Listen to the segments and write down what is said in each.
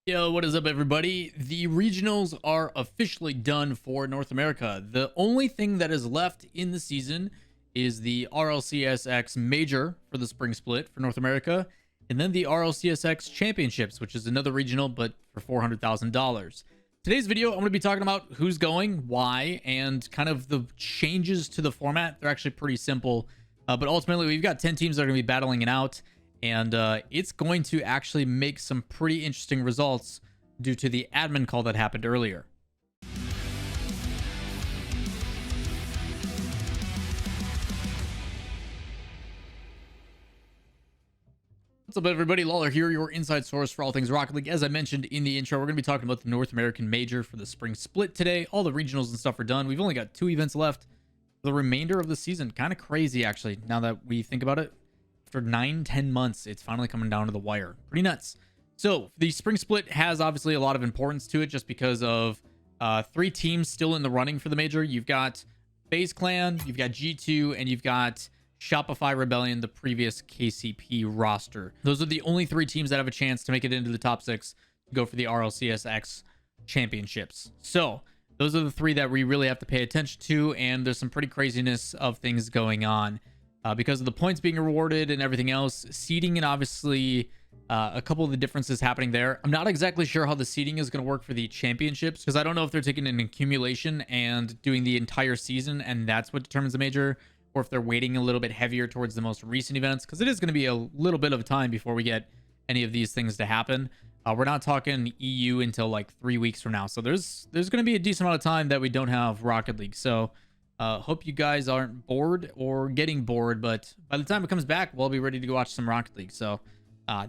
Yo, what is up, everybody? The regionals are officially done for North America. The only thing that is left in the season is the RLCSX Major for the spring split for North America, and then the RLCSX Championships, which is another regional, but for $400,000. Today's video, I'm going to be talking about who's going, why, and kind of the changes to the format. They're actually pretty simple, but ultimately, we've got 10 teams that are going to be battling it out. And it's going to actually make some pretty interesting results due to the admin call that happened earlier. What's up, everybody? Lawler here, your inside source for all things Rocket League. As I mentioned in the intro, we're going to be talking about the North American Major for the spring split today. All the regionals and stuff are done. We've only got 2 events left for the remainder of the season. Kind of crazy, actually, now that we think about it. For 9-10 months, it's finally coming down to the wire. Pretty nuts. So the spring split has obviously a lot of importance to it just because of 3 teams still in the running for the major. You've got FaZe Clan, you've got G2, and you've got Shopify Rebellion, the previous KCP roster. Those are the only 3 teams that have a chance to make it into the top 6 to go for the RLCSX championships. So those are the 3 that we really have to pay attention to, and there's some pretty craziness of things going on. Because of the points being rewarded and everything else, seeding, and obviously a couple of the differences happening there. I'm not exactly sure how the seeding is going to work for the championships, because I don't know if they're taking an accumulation and doing the entire season and that's what determines the major, or if they're weighting a little bit heavier towards the most recent events, because it is going to be a little bit of time before we get any of these things to happen. We're not talking EU until like 3 weeks from now, so there's going to be a decent amount of time that we don't have Rocket League. So hope you guys aren't bored or getting bored, but by the time it comes back, we'll be ready to go watch some Rocket League. So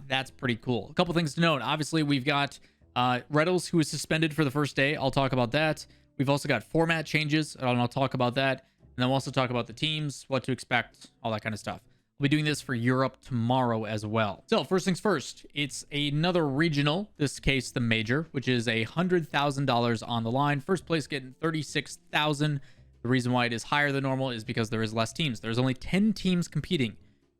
that's pretty cool. A couple things to note. Obviously, we've got Retals, who is suspended for the first day. I'll talk about that. We've also got format changes, and I'll talk about that. And then we'll also talk about the teams, what to expect, all that kind of stuff. We'll be doing this for Europe tomorrow as well. So first things first, it's another regional, this case the major, which is $100,000 on the line. First place getting $36,000. The reason why it is higher than normal is because there is less teams. There's only 10 teams competing.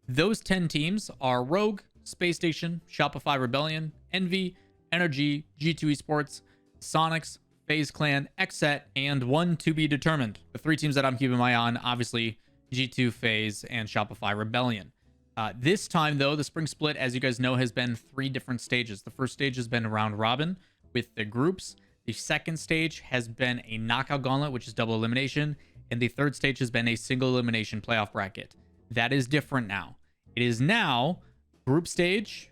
Those 10 teams are Rogue, Space Station, Shopify Rebellion, Envy, Energy, G2 Esports, Sonics, FaZe Clan, Xset, and one to be determined. The 3 teams that I'm keeping my eye on, obviously, G2, FaZe, and Shopify Rebellion. This time, though, the spring split, as you guys know, has been 3 different stages. The first stage has been round robin with the groups. The second stage has been a knockout gauntlet, which is double elimination. And the third stage has been a single elimination playoff bracket. That is different now. It is now group stage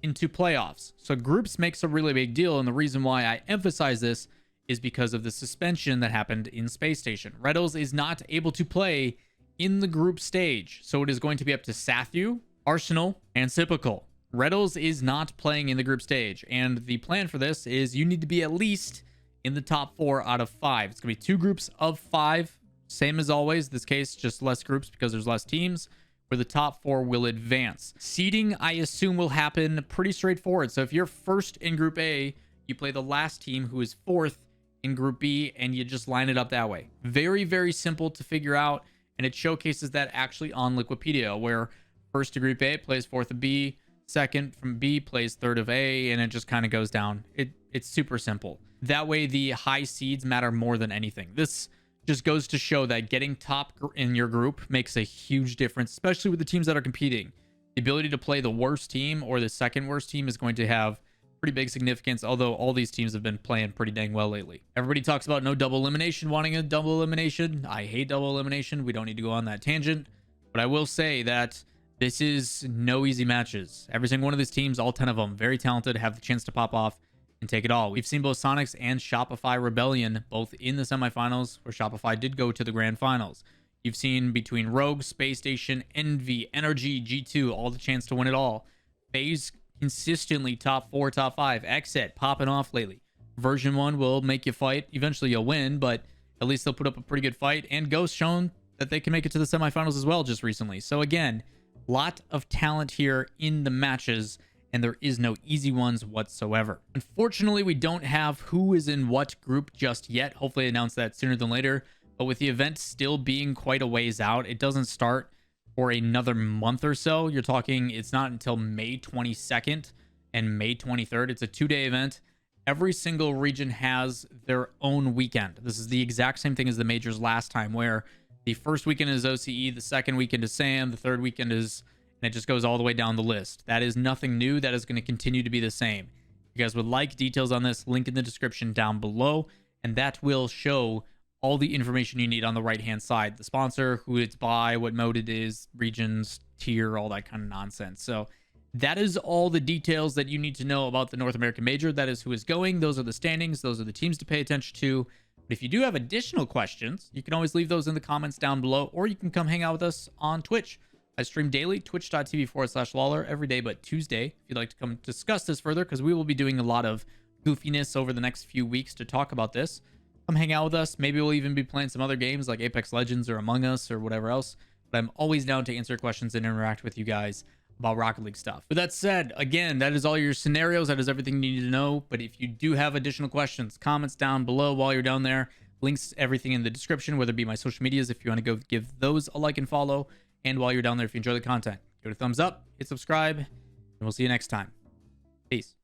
into playoffs. So groups makes a really big deal. And the reason why I emphasize this is because of the suspension that happened in Space Station. Retals is not able to play in the group stage. So it is going to be up to Sathu, Arsenal, and Sipical. Retals is not playing in the group stage, and the plan for this is you need to be at least in the top 4 out of 5. It's going to be 2 groups of 5, same as always. This case, just less groups because there's less teams, where the top 4 will advance. Seeding, I assume, will happen pretty straightforward. So if you're first in Group A, you play the last team who is 4th in Group B, and you just line it up that way. Very, very simple to figure out, and it showcases that actually on Liquipedia, where first to Group A plays 4th of B, second from B plays 3rd of A, and it just kind of goes down. It's super simple. That way the high seeds matter more than anything. This just goes to show that getting top in your group makes a huge difference, especially with the teams that are competing. The ability to play the worst team or the second worst team is going to have pretty big significance, although all these teams have been playing pretty dang well lately. Everybody talks about no double elimination, wanting a double elimination. I hate double elimination. We don't need to go on that tangent, but I will say that this is no easy matches. Every single one of these teams, all 10 of them, very talented, have the chance to pop off and take it all. We've seen both Sonics and Shopify Rebellion both in the semifinals, where Shopify did go to the grand finals. You've seen between Rogue, Space Station, Envy, Energy, G2, all the chance to win it all. FaZe consistently top 4, top 5. Xset popping off lately. Version 1 will make you fight. Eventually you'll win, but at least they'll put up a pretty good fight. And Ghost shown that they can make it to the semifinals as well just recently. So again, lot of talent here in the matches, and there is no easy ones whatsoever. Unfortunately, we don't have who is in what group just yet. Hopefully announce that sooner than later. But with the event still being quite a ways out, it doesn't start for another month or so. You're talking, it's not until May 22nd. and May 23rd. It's a 2-day event. Every single region has their own weekend. This is the exact same thing as the majors last time, where the first weekend is OCE, the second weekend is SAM, the third weekend is, and it just goes all the way down the list. That is nothing new. That is going to continue to be the same. If you guys would like details on this, link in the description down below, and that will show all the information you need on the right-hand side. The sponsor, who it's by, what mode it is, regions, tier, all that kind of nonsense. So that is all the details that you need to know about the North American Major. That is who is going. Those are the standings. Those are the teams to pay attention to. But if you do have additional questions, you can always leave those in the comments down below, or you can come hang out with us on Twitch. I stream daily, twitch.tv/Lawler, every day but Tuesday, if you'd like to come discuss this further, because we will be doing a lot of goofiness over the next few weeks to talk about this. Come hang out with us. Maybe we'll even be playing some other games like Apex Legends or Among Us or whatever else. But I'm always down to answer questions and interact with you guys about Rocket League stuff. With that said, again, that is all your scenarios. That is everything you need to know. But if you do have additional questions, comments down below while you're down there. Links, everything in the description, whether it be my social medias, if you want to go give those a like and follow. And while you're down there, if you enjoy the content, give it a thumbs up, hit subscribe, and we'll see you next time. Peace.